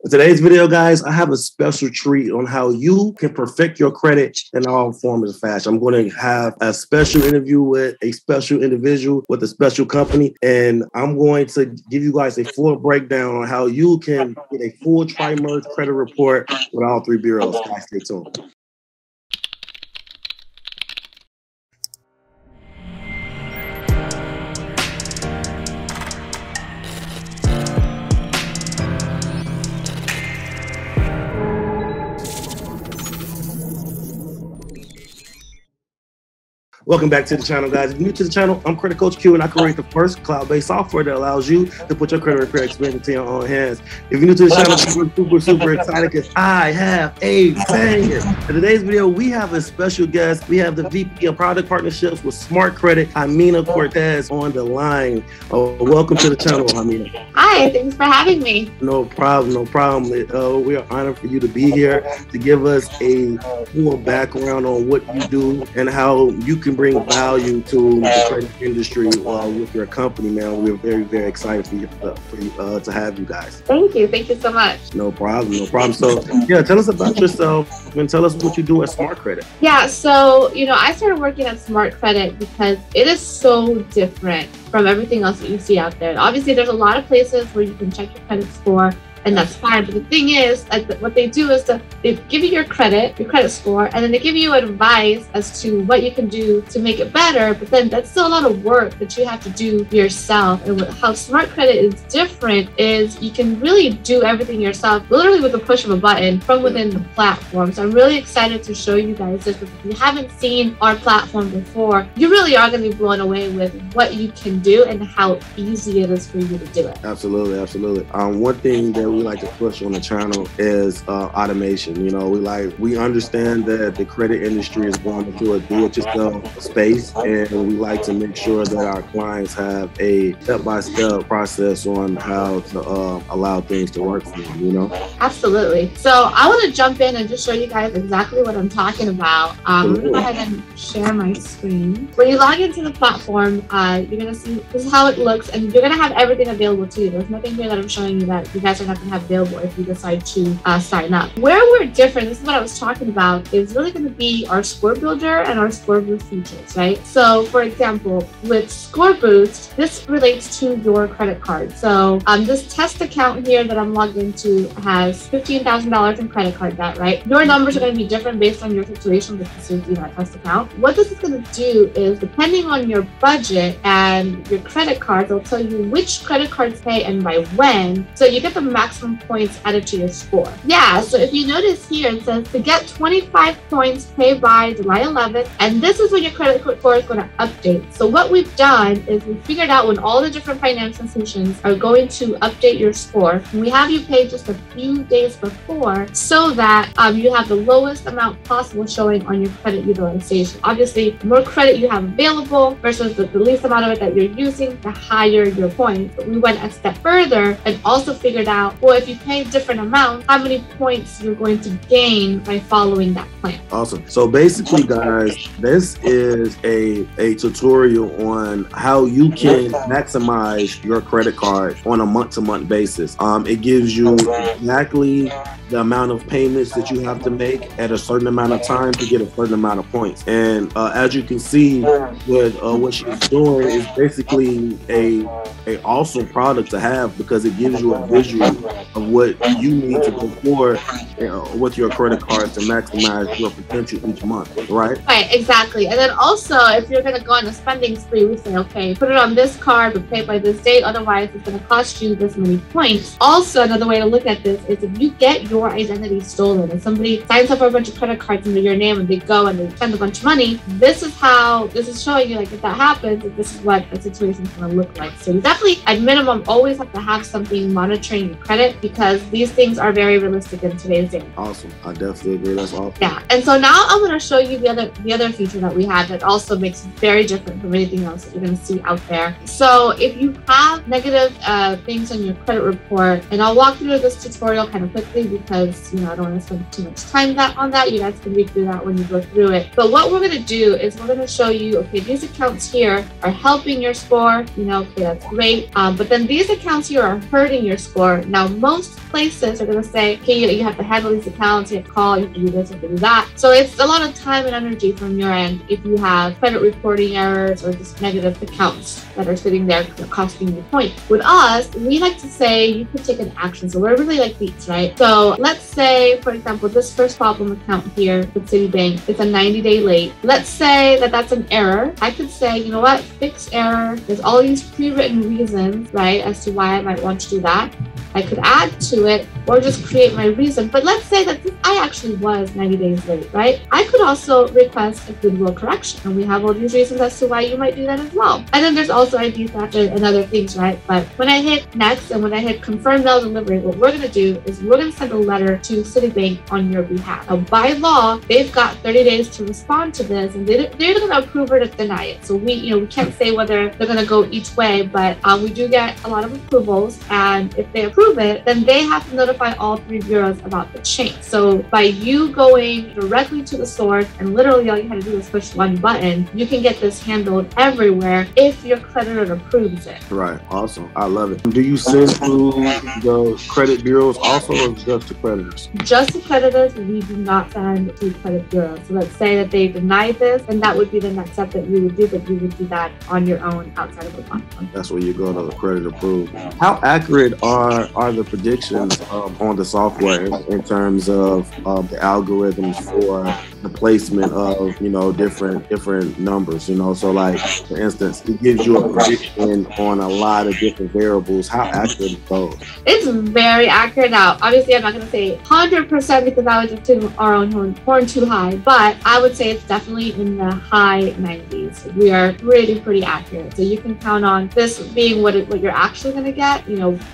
In today's video, guys, I have a special treat on how you can perfect your credit in all forms of fashion. I'm going to have a special interview with a special individual with a special company, and I'm going to give you guys a full breakdown on how you can get a full tri-merge credit report with all three bureaus. Guys, stay tuned. Welcome back to the channel, guys. If you're new to the channel, I'm Credit Coach Q, and I create the first cloud-based software that allows you to put your credit repair experience into your own hands. If you're new to the channel, I'm super excited because I have a banger. In today's video, we have a special guest. We have the VP of Product Partnerships with Smart Credit, Jemina Cortes, on the line. Welcome to the channel, Jemina. Hi, thanks for having me. No problem, no problem. We are honored for you to be here to give us a full background on what you do and how you can bring value to the credit industry with your company, man. We're very excited for you to have you guys. Thank you so much. No problem. So yeah, tell us about yourself and tell us what you do at Smart Credit. Yeah, so I started working at Smart Credit because it is so different from everything else that you see out there. Obviously, there's a lot of places where you can check your credit score, and that's fine. But the thing is, what they do is they give you your credit score, and then they give you advice as to what you can do to make it better. But then that's still a lot of work that you have to do yourself. And how Smart Credit is different is you can really do everything yourself, literally with the push of a button from within the platform. So I'm really excited to show you guys this. If you haven't seen our platform before, you really are going to be blown away with what you can do and how easy it is for you to do it. Absolutely. One thing that we like to push on the channel is automation. We understand that the credit industry is going into a do-it-yourself space, and we like to make sure that our clients have a step-by-step process on how to allow things to work for them, Absolutely. So I want to jump in and just show you guys exactly what I'm talking about. I'm going to go ahead and share my screen. When you log into the platform, you're going to see this is how it looks, and you're going to have everything available to you. There's nothing here that I'm showing you that you guys are not going to have available if you decide to sign up. Where we're different, this is what I was talking about, is really going to be our score builder and our score boost features, right? So for example, with Score Boost, this relates to your credit card. So this test account here that I'm logged into has $15,000 in credit card debt, right? Your numbers are going to be different based on your situation, but this is a test account. What this is going to do is, depending on your budget and your credit cards, it'll tell you which credit cards pay and by when, so you get the maximum points added to your score. Yeah, so if you notice here, it says to get 25 points, pay by July 11th, and this is when your credit score is going to update. So what we've done is we figured out when all the different financial institutions are going to update your score, we have you pay just a few days before so that you have the lowest amount possible showing on your credit utilization. Obviously, the more credit you have available versus the least amount of it that you're using, the higher your points. But we went a step further and also figured out, well, if you pay different amounts, how many points you're going to gain by following that plan. Awesome. So basically, guys, this is a tutorial on how you can maximize your credit card on a month-to-month basis. It gives you exactly the amount of payments that you have to make at a certain amount of time to get a certain amount of points. And as you can see, what she's doing is basically a awesome product to have, because it gives you a visual of what you need to go for with your credit card to maximize your potential each month, right? Right, exactly. And then also, if you're going to go on a spending spree, we say, okay, put it on this card, but pay by this date, otherwise it's going to cost you this many points. Also, another way to look at this is if you get your identity stolen and somebody signs up for a bunch of credit cards under your name and they go and they spend a bunch of money, this is showing you, like, if that happens, this is what the situation is going to look like. So you definitely, at minimum, always have to have something monitoring your credit, because these things are very realistic in today's day. Awesome. I definitely agree. That's awesome. Yeah. And so now I'm going to show you the other feature that we have that also makes it very different from anything else that you're going to see out there. So if you have negative things on your credit report, and I'll walk through this tutorial kind of quickly because I don't want to spend too much time on that. You guys can read through that when you go through it. But what we're going to do is we're going to show you, okay, these accounts here are helping your score. Okay, that's great. But then these accounts here are hurting your score. Now, most places are going to say, okay, you have to handle these accounts, you have to call, you have to do this, you have to do that. So it's a lot of time and energy from your end if you have credit reporting errors or just negative accounts that are sitting there costing you points. With us, we like to say you could take an action. So we're really like these, right? So let's say, for example, this first problem account here with Citibank, it's a 90-day late. Let's say that that's an error. I could say, you know what, fix error. There's all these pre-written reasons, right, as to why I might want to do that. I could add to it or just create my reason. But let's say that I actually was 90 days late, right? I could also request a goodwill correction. And we have all these reasons as to why you might do that as well. And then there's also ID theft and other things, right? But when I hit next and when I hit confirm mail delivery, what we're going to do is we're going to send a letter to Citibank on your behalf. Now, by law, they've got 30 days to respond to this, and they're going to approve it or deny it. So we can't say whether they're going to go each way, but we do get a lot of approvals. And if they approve it, then they have to notify all 3 bureaus about the change. So by you going directly to the source and literally all you had to do is push one button, you can get this handled everywhere if your creditor approves it. Right. Awesome. I love it. Do you send to the credit bureaus also, or just to creditors? Just to creditors. We do not send to credit bureaus. So let's say that they deny this, and that would be the next step that you would do, but you would do that on your own outside of the platform. That's where you go to the credit approved. How accurate are the predictions on the software in terms of the algorithms for the placement of different numbers? So like, for instance, it gives you a prediction on a lot of different variables. How accurate is those? It's very accurate. Now, obviously, I'm not going to say 100% because I would just tune our own horn too high, but I would say it's definitely in the high 90s. We are pretty accurate. So you can count on this being what you're actually going to get,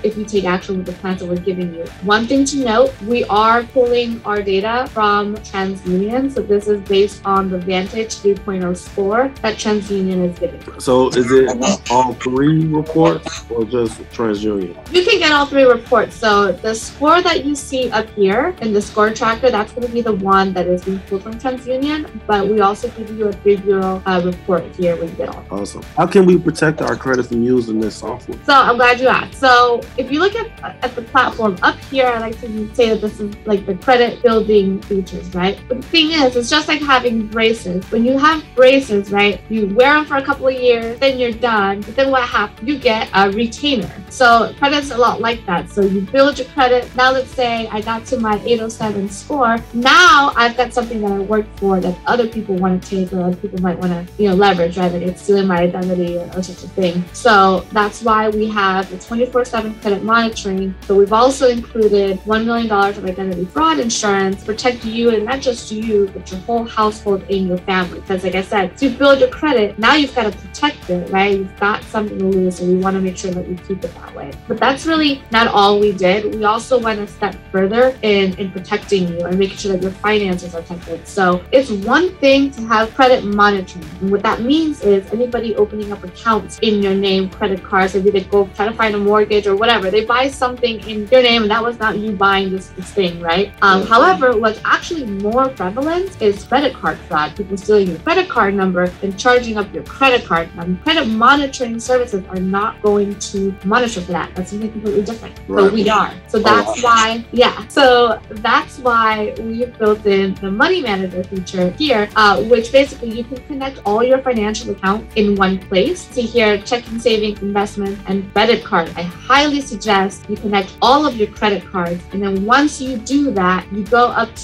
if you take action with the plans that we're giving you. One thing to note, we are pulling our data from TransUnion. So this is based on the Vantage 3.0 score that TransUnion is giving. So is it all 3 reports or just TransUnion? You can get all 3 reports. So the score that you see up here in the score tracker, that's going to be the one that is being pulled from TransUnion, but we also give you a 3-bureau report here when you get all. Awesome. How can we protect our credit from using this software? So I'm glad you asked. So if you look at the platform up here, I like to say that this is like the credit building features, right? But the thing is, it's just like having braces. When you have braces, right, you wear them for a couple of years, then you're done. But then what happens? You get a retainer. So credit's a lot like that. So you build your credit. Now let's say I got to my 807 score. Now I've got something that I worked for that other people want to take or other people might want to, leverage, right? Like it's stealing my identity or such a thing. So that's why we have the 24/7 credit monitoring. So we've also included $1 million of identity fraud insurance to protect you, and not just you, but your whole household and your family. Because like I said, to build your credit, now you've got to protect it, right? You've got something to lose, so we want to make sure that we keep it that way. But that's really not all we did. We also went a step further in protecting you and making sure that your finances are protected. So it's one thing to have credit monitoring. And what that means is anybody opening up accounts in your name, credit cards, maybe they go try to find a mortgage or whatever, they buy something in your name and that was not you buying this thing, right? However, what's actually more prevalent is credit card fraud. People stealing your credit card number and charging up your credit card. Now, credit monitoring services are not going to monitor for that. That's something completely different. Right. But we are. So that's why, So that's why we've built in the money manager feature here, which basically you can connect all your financial accounts in one place. See here, checking, savings, investment, and credit card. I highly suggest you connect all of your credit cards. And then once you do that, you go up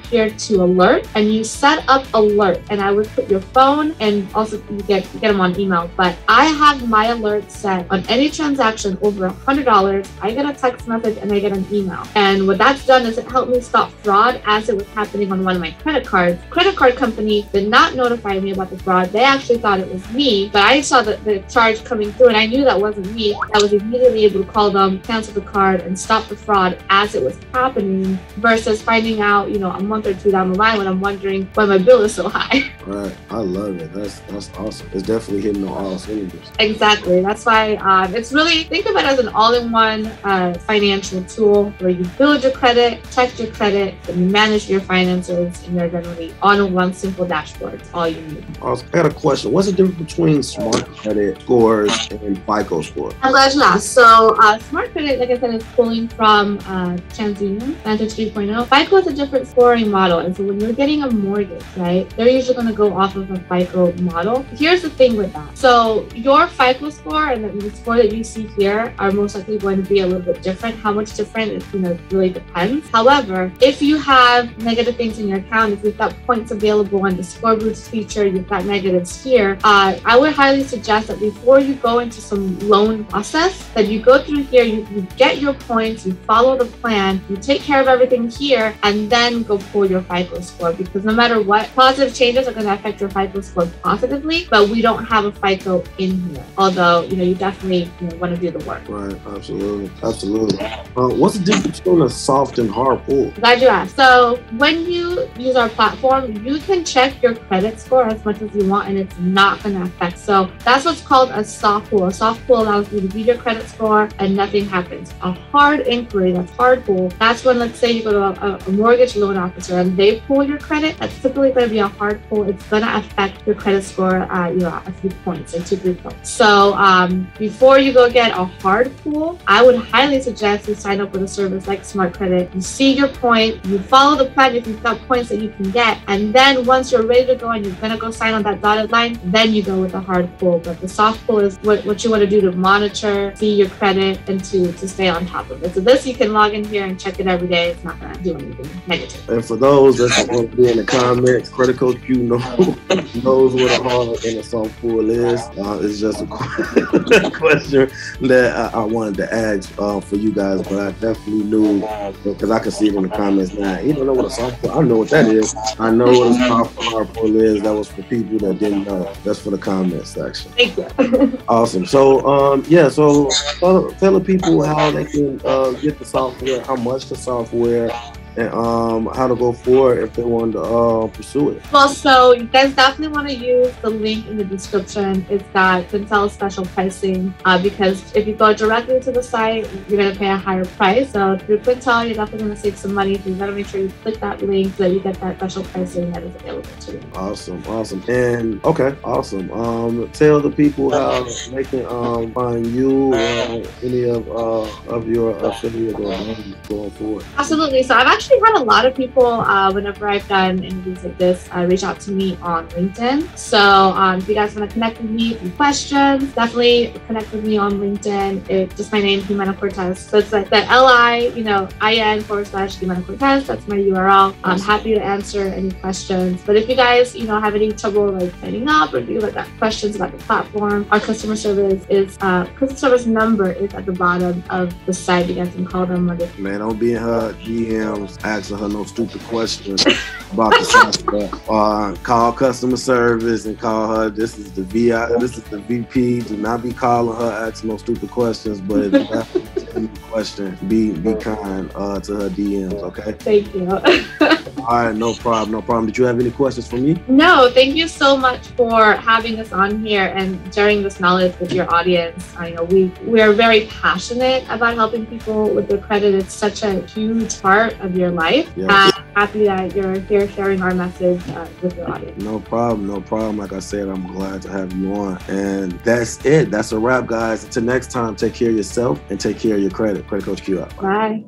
here to alert and you set up alert. And I would put your phone, and also you get them on email. But I have my alert set on any transaction over $100. I get a text message and I get an email. And what that's done is it helped me stop fraud as it was happening on one of my credit cards. Credit card company did not notify me about the fraud. They actually thought it was me, but I saw the charge coming through and I knew that wasn't me. I was immediately able to call them, cancel the card, and stop the fraud as it was happening, versus finding out, a month or two down the line when I'm wondering why my bill is so high. Right. I love it. That's awesome. It's definitely hitting on all cylinders. Exactly. That's why it's really, think of it as an all-in-one financial tool where you build your credit, check your credit, and you manage your finances and your identity on one simple dashboard. It's all you need. I got a question. What's the difference between smart credit scores and FICO scores? I'm glad you asked. So smart credit, like I said, is pulling coming from TransUnion, Vantage 3.0. FICO is a different scoring model. And so when you're getting a mortgage, right, they're usually going to go off of a FICO model. Here's the thing with that. So your FICO score and the score that you see here are most likely going to be a little bit different. How much different, it really depends. However, if you have negative things in your account, if you've got points available on the score boost feature, you've got negatives here, I would highly suggest that before you go into some loan process, that you go through here, you get your points, you follow the plan, you take care of everything here, and then go pull your FICO score. Because no matter what, positive changes are going to affect your FICO score positively, but we don't have a FICO in here. Although, you definitely want to do the work. Right, absolutely. What's the difference between a soft and hard pull? Glad you asked. So when you use our platform, you can check your credit score as much as you want, and it's not going to affect. So that's what's called a soft pull. A soft pull allows you to view your credit score and nothing happens. A hard inquiry, that's hard pull, that's when, let's say you go to a mortgage loan officer and they pull your credit, that's typically going to be a hard pull. It's going to affect your credit score a few points, like 2-3 points. So before you go get a hard pull, I would highly suggest you sign up with a service like Smart Credit. You see your point, you follow the plan if you've got points that you can get, and then once you're ready to go and you're going to go sign on that dotted line, then you go with the hard pull. But the soft pull is what you want to do to monitor, see your credit, and to stay on top of it. So this, you can log in here and check it every day. It's not going to do anything negative. And for those that want to be in the comments, Credit Coach Q knows what a hard and a soft pull is. It's just a question that I wanted to ask for you guys, but I definitely knew, because I can see it in the comments now. You don't know what a soft pull, I know what that is. I know what a soft and hard pull is. That was for people that didn't know. That's for the comment section. Thank you. Awesome. So so tell the people how they can get the software, how much the software, and how to go forward if they want to pursue it. Well, so you guys definitely want to use the link in the description. It's got Quintel special pricing because if you go directly to the site, you're going to pay a higher price. So through Quintel, you're definitely going to save some money. So you got to make sure you click that link so that you get that special pricing that is available to you. Awesome. And okay, awesome. Tell the people how they can find you or any of your affiliate going forward. Absolutely. So I've actually had a lot of people, whenever I've done interviews like this, reach out to me on LinkedIn. So if you guys want to connect with me, if you have questions, definitely connect with me on LinkedIn. It's just my name, Jemina Cortes. So it's like the LI/IN/Jemina Cortes. That's my URL. I'm happy to answer any questions. But if you guys, have any trouble like signing up, or if you got questions about the platform, our customer service number is at the bottom of the site. You guys can call them. Man, don't be in her DMs asking her no stupid questions about the software. Call customer service and call her. This is the VP. Do not be calling her asking no stupid questions, but if you have any question, be kind to her DMs, okay? Thank you. All right, no problem. Did you have any questions for me? No, thank you so much for having us on here and sharing this knowledge with your audience. I know we are very passionate about helping people with their credit. It's such a huge part of your life. Yes. I'm happy that you're here sharing our message with your audience. No problem. Like I said, I'm glad to have you on. And that's it. That's a wrap, guys. Until next time, take care of yourself and take care of your credit. Credit Coach Q out. Bye.